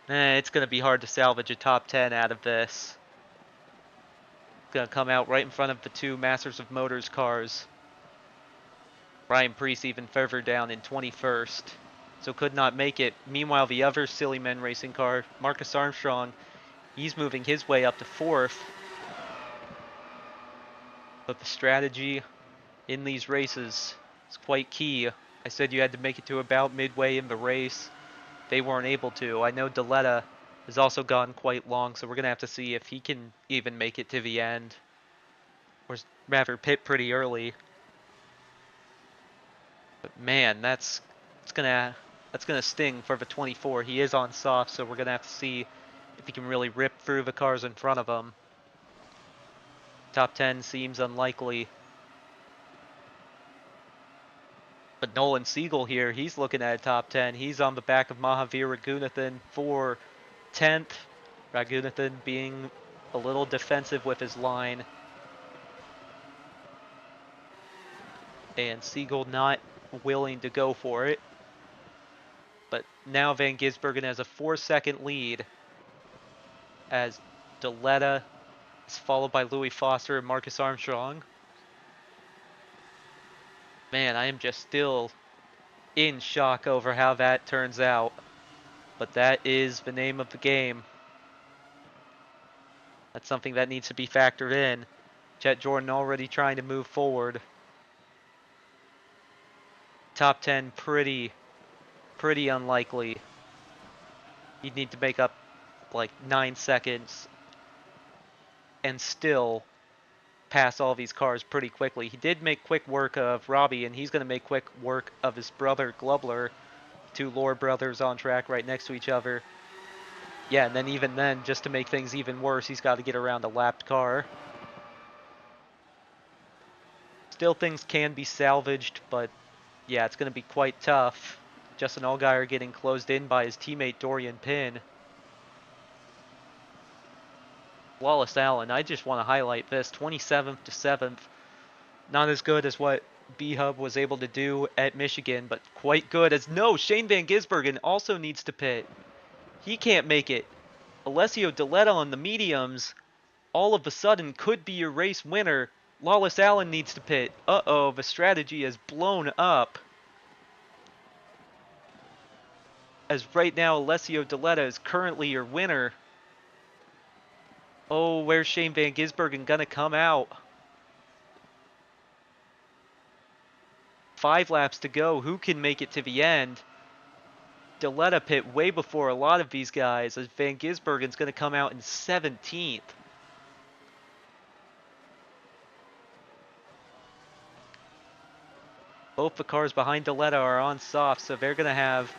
it's gonna be hard to salvage a top 10 out of this. Gonna come out right in front of the 2 Masters of Motors cars. Ryan Preece even further down in 21st. So could not make it. Meanwhile, the other Silly Men racing car, Marcus Armstrong, he's moving his way up to 4th. But the strategy in these races is quite key. I said you had to make it to about midway in the race. They weren't able to. I know Deletta has also gone quite long, so we're going to have to see if he can even make it to the end. Or rather, pit pretty early. But man, that's gonna sting for the 24. He is on soft, so we're gonna have to see if he can really rip through the cars in front of him. Top 10 seems unlikely. But Nolan Siegel here, he's looking at a top 10. He's on the back of Mahavir Raghunathan for 10th. Raghunathan being a little defensive with his line. And Siegel not willing to go for it. But now Van Gisbergen has a 4-second lead as Deletta is followed by Louis Foster and Marcus Armstrong. Man, I am just still in shock over how that turns out. But that is the name of the game. That's something that needs to be factored in. Chet Jordan already trying to move forward. Top 10 pretty unlikely. You'd need to make up like 9 seconds and still pass all these cars pretty quickly. He did make quick work of Robbie, and he's going to make quick work of his brother Glubler. 2 Lore brothers on track right next to each other. Yeah, and then even then, just to make things even worse, he's got to get around a lapped car. Still, things can be salvaged, but yeah, it's going to be quite tough. Justin Allgaier getting closed in by his teammate Dorian Pinn. Wallace Allen, I just want to highlight this, 27th to 7th. Not as good as what B-Hub was able to do at Michigan, but quite good as... No, Shane Van Gisbergen also needs to pit. He can't make it. Alessio Deletta on the mediums all of a sudden could be your race winner. Lawless Allen needs to pit. Uh-oh, the strategy is blown up. As right now, Alessio Deletta is currently your winner. Oh, where's Shane Van Gisbergen gonna come out? 5 laps to go. Who can make it to the end? Deletta pit way before a lot of these guys, as Van Gisbergen's gonna come out in 17th. Both the cars behind Deletta are on soft, so they're gonna have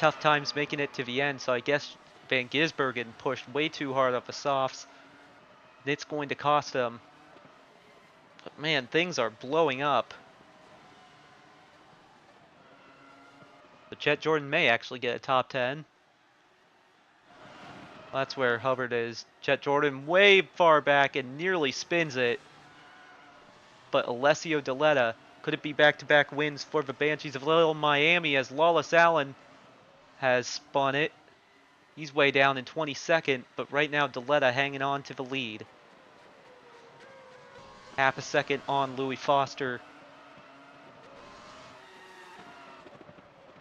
tough times making it to the end, so I guess Van Gisbergen pushed way too hard up the softs. And it's going to cost him. But man, things are blowing up. But Jet Jordan may actually get a top 10. Well, that's where Hubbard is. Jet Jordan way far back and nearly spins it. But Alessio Deletta, could it be back-to-back wins for the Banshees of Little Miami as Lawless Allen has spun it? He's way down in 22nd, but right now Deletta hanging on to the lead. Half a second on Louis Foster.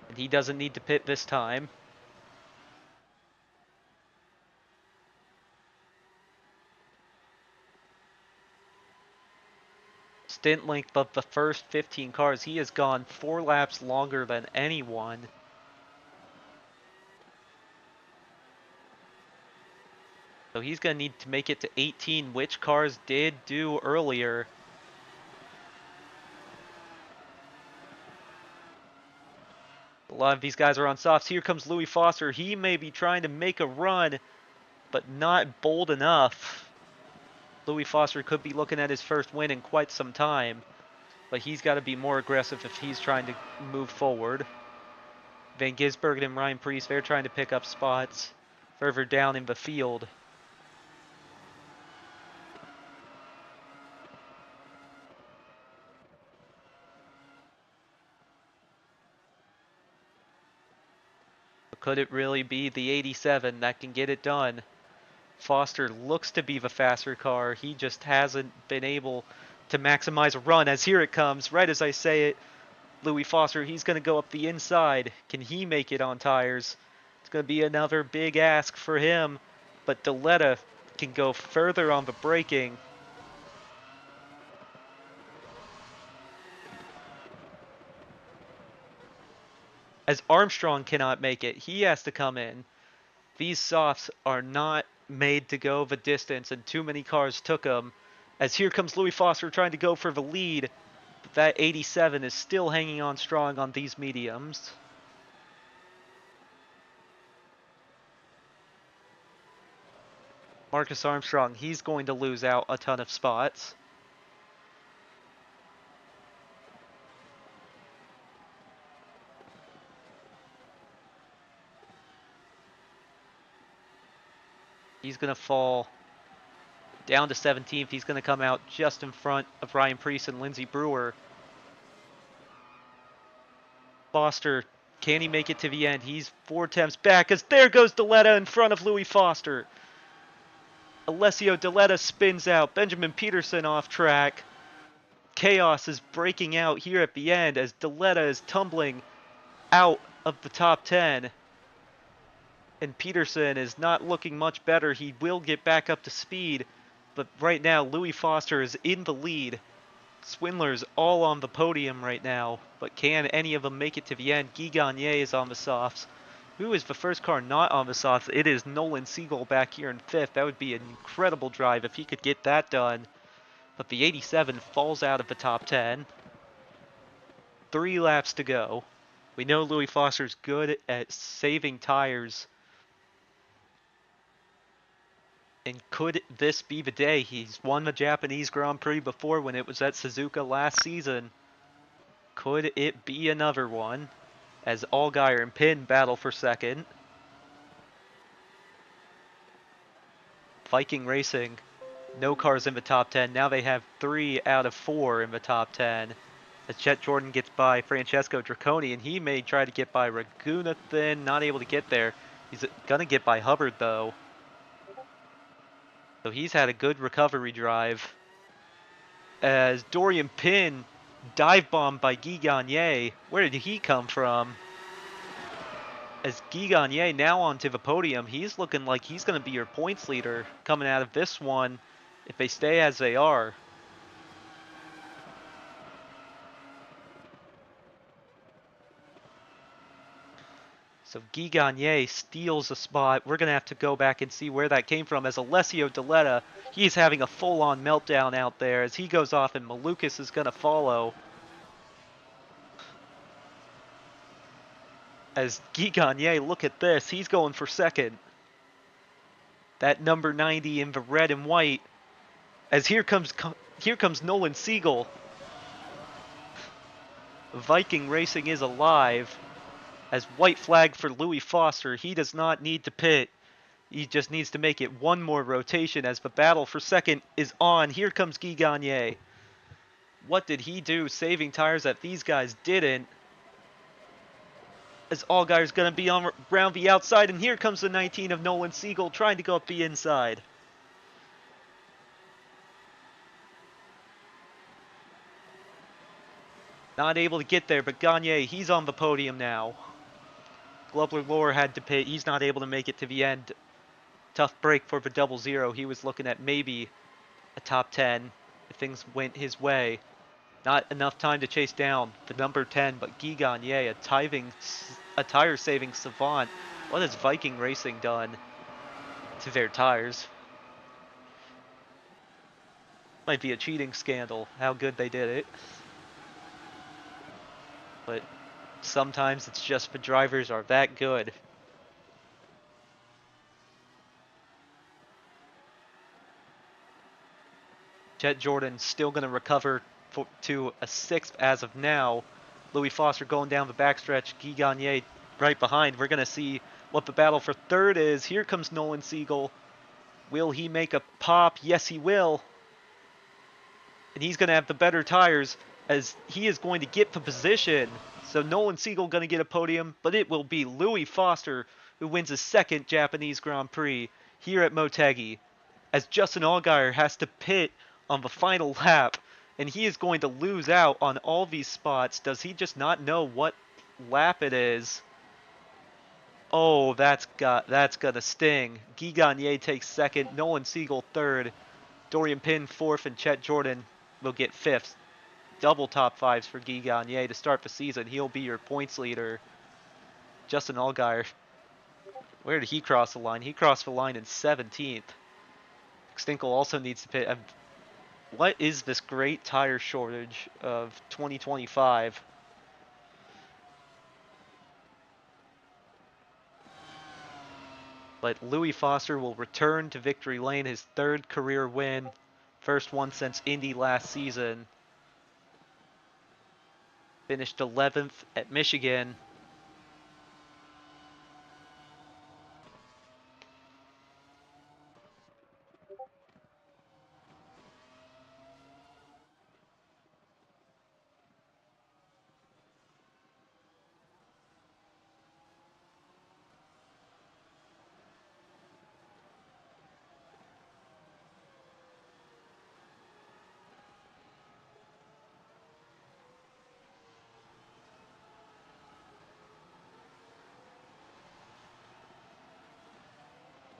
And he doesn't need to pit this time. Stint length of the first 15 cars, he has gone 4 laps longer than anyone. So he's going to need to make it to 18, which cars did do earlier. A lot of these guys are on softs. Here comes Louis Foster. He may be trying to make a run, but not bold enough. Louis Foster could be looking at his first win in quite some time, but he's got to be more aggressive if he's trying to move forward. Van Gisbergen and Ryan Preece, they're trying to pick up spots further down in the field. Could it really be the 87 that can get it done? Foster looks to be the faster car. He just hasn't been able to maximize a run. As here it comes, right as I say it, Louis Foster, he's going to go up the inside. Can he make it on tires? It's going to be another big ask for him. But Deletta can go further on the braking. As Armstrong cannot make it, he has to come in. These softs are not made to go the distance, and too many cars took them. As here comes Louis Foster trying to go for the lead. But that 87 is still hanging on strong on these mediums. Marcus Armstrong, he's going to lose out a ton of spots. He's going to fall down to 17th. He's going to come out just in front of Ryan Preece and Lindsey Brewer. Foster, can he make it to the end? He's 4 attempts back as there goes Deletta in front of Louis Foster. Alessio Deletta spins out. Benjamin Peterson off track. Chaos is breaking out here at the end as Deletta is tumbling out of the top 10. And Peterson is not looking much better. He will get back up to speed. But right now, Louis Foster is in the lead. Swindlers all on the podium right now. But can any of them make it to the end? Guy Gagné is on the softs. Who is the first car not on the softs? It is Nolan Siegel back here in 5th. That would be an incredible drive if he could get that done. But the 87 falls out of the top 10. 3 laps to go. We know Louis Foster's good at saving tires. And could this be the day? He's won the Japanese Grand Prix before when it was at Suzuka last season. Could it be another one? As Allgaier and Pin battle for second. Viking Racing, no cars in the top 10. Now they have 3 out of 4 in the top 10. As Jet Jordan gets by Francesco Draconi, and he may try to get by Ragunathan, not able to get there. He's gonna get by Hubbard though. So he's had a good recovery drive. As Dorian Pin dive bombed by Guy Gagné. Where did he come from? As Guy Gagné now onto the podium, he's looking like he's going to be your points leader coming out of this one if they stay as they are. So Guy Gagné steals a spot. We're going to have to go back and see where that came from as Alessio Deletta, he's having a full-on meltdown out there as he goes off and Malukas is going to follow. As Guy Gagne, look at this. He's going for second. That number 90 in the red and white. As here comes Nolan Siegel. Viking Racing is alive. As white flag for Louis Foster. He does not need to pit. He just needs to make it one more rotation as the battle for second is on. Here comes Guy Gagne. What did he do saving tires that these guys didn't? As Allgaier's going to be on around the outside, and here comes the 19 of Nolan Siegel trying to go up the inside. Not able to get there, but Gagne, he's on the podium now. Glubler Lohr had to pit. He's not able to make it to the end. Tough break for the double zero. He was looking at maybe a top 10 if things went his way. Not enough time to chase down the number 10, but Guy Gagne, a tire-saving savant. What has Viking Racing done to their tires? Might be a cheating scandal, how good they did it. But sometimes it's just the drivers are that good. Jet Jordan still going to recover to a 6th as of now. Louis Foster going down the backstretch. Guy Gagne right behind. We're going to see what the battle for 3rd is. Here comes Nolan Siegel. Will he make a pop? Yes, he will. And he's going to have the better tires as he is going to get the position. So Nolan Siegel going to get a podium, but it will be Louis Foster who wins his 2nd Japanese Grand Prix here at Motegi, as Justin Allgaier has to pit on the final lap, and he is going to lose out on all these spots. Does he just not know what lap it is? Oh, that's gonna sting. Guy Gagne takes 2nd, Nolan Siegel 3rd, Dorian Pin 4th, and Chet Jordan will get 5th. Double top 5s for Guy Gagne to start the season. He'll be your points leader. Justin Allgaier, where did he cross the line? He crossed the line in 17th. Stinkel also needs to pit. What is this great tire shortage of 2025? But Louis Foster will return to victory lane, his 3rd career win, first one since Indy last season. Finished 11th at Michigan.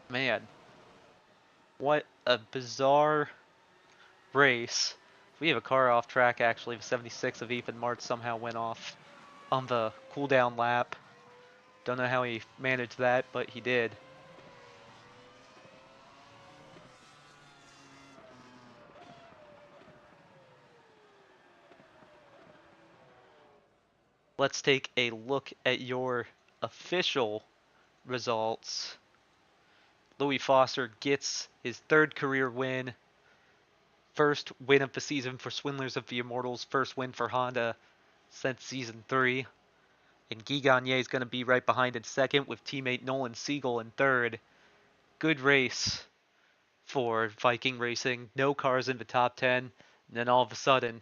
Man, what a bizarre race. We have a car off track actually. The 76 of Ethan Martz somehow went off on the cooldown lap. Don't know how he managed that, but he did. Let's take a look at your official results. Louis Foster gets his 3rd career win. First win of the season for Swindlers of the Immortals. First win for Honda since Season 3. And Guy Gagne is going to be right behind in 2nd with teammate Nolan Siegel in 3rd. Good race for Viking Racing. No cars in the top 10. And then all of a sudden,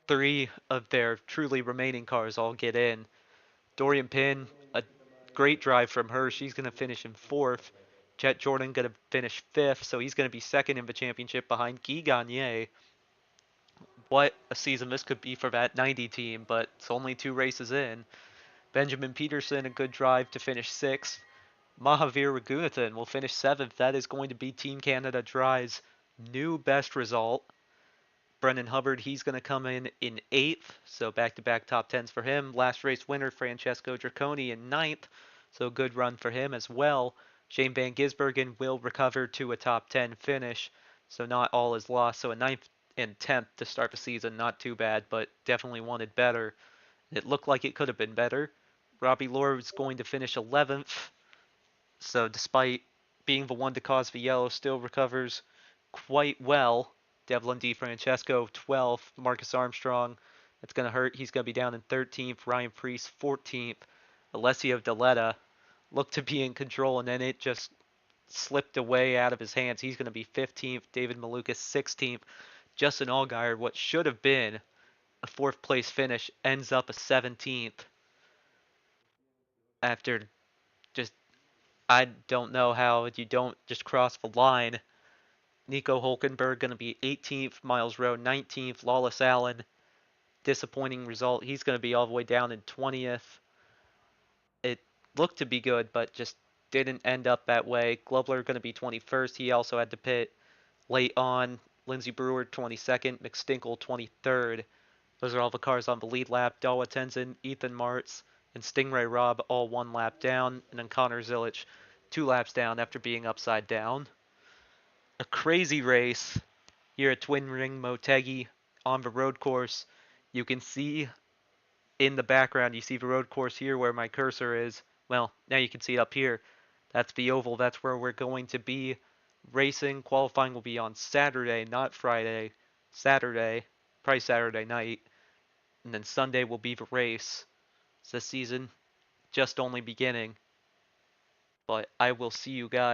3 of their truly remaining cars all get in. Dorian Pin, a great drive from her. She's going to finish in 4th. Jet Jordan going to finish 5th, so he's going to be 2nd in the championship behind Guy Gagne. What a season this could be for that 90 team, but it's only 2 races in. Benjamin Peterson, a good drive to finish 6th. Mahavir Raghunathan will finish 7th. That is going to be Team Canada Dry's new best result. Brendan Hubbard, he's going to come in 8th, so back-to-back top 10s for him. Last race winner, Francesco Draconi in 9th, so good run for him as well. Shane Van Gisbergen will recover to a top 10 finish, so not all is lost. So a 9th and 10th to start the season, not too bad, but definitely wanted better. It looked like it could have been better. Robbie Lord is going to finish 11th. So despite being the one to cause the yellow, still recovers quite well. Devlin DiFrancesco 12th. Marcus Armstrong, that's going to hurt. He's going to be down in 13th. Ryan Preece 14th. Alessio Deletta looked to be in control, and then it just slipped away out of his hands. He's going to be 15th. David Malukas 16th. Justin Allgaier, what should have been a fourth place finish, ends up a 17th after just, I don't know how you don't just cross the line. Nico Hulkenberg going to be 18th, Miles Rowe 19th, Lawless Allen, disappointing result. He's going to be all the way down in 20th. It looked to be good, but just didn't end up that way. Globler going to be 21st. He also had to pit late on. Lindsey Brewer 22nd, McStinkle 23rd. Those are all the cars on the lead lap. Dawa Tenzin, Ethan Martz, and Stingray Robb all one lap down, and then Connor Zilic 2 laps down after being upside down. A crazy race here at Twin Ring Motegi on the road course. You can see in the background, you see the road course here where my cursor is. Well, now you can see it up here. That's the oval. That's where we're going to be racing. Qualifying will be on Saturday, not Friday. Saturday, probably Saturday night. And then Sunday will be the race. It's the season just only beginning. But I will see you guys.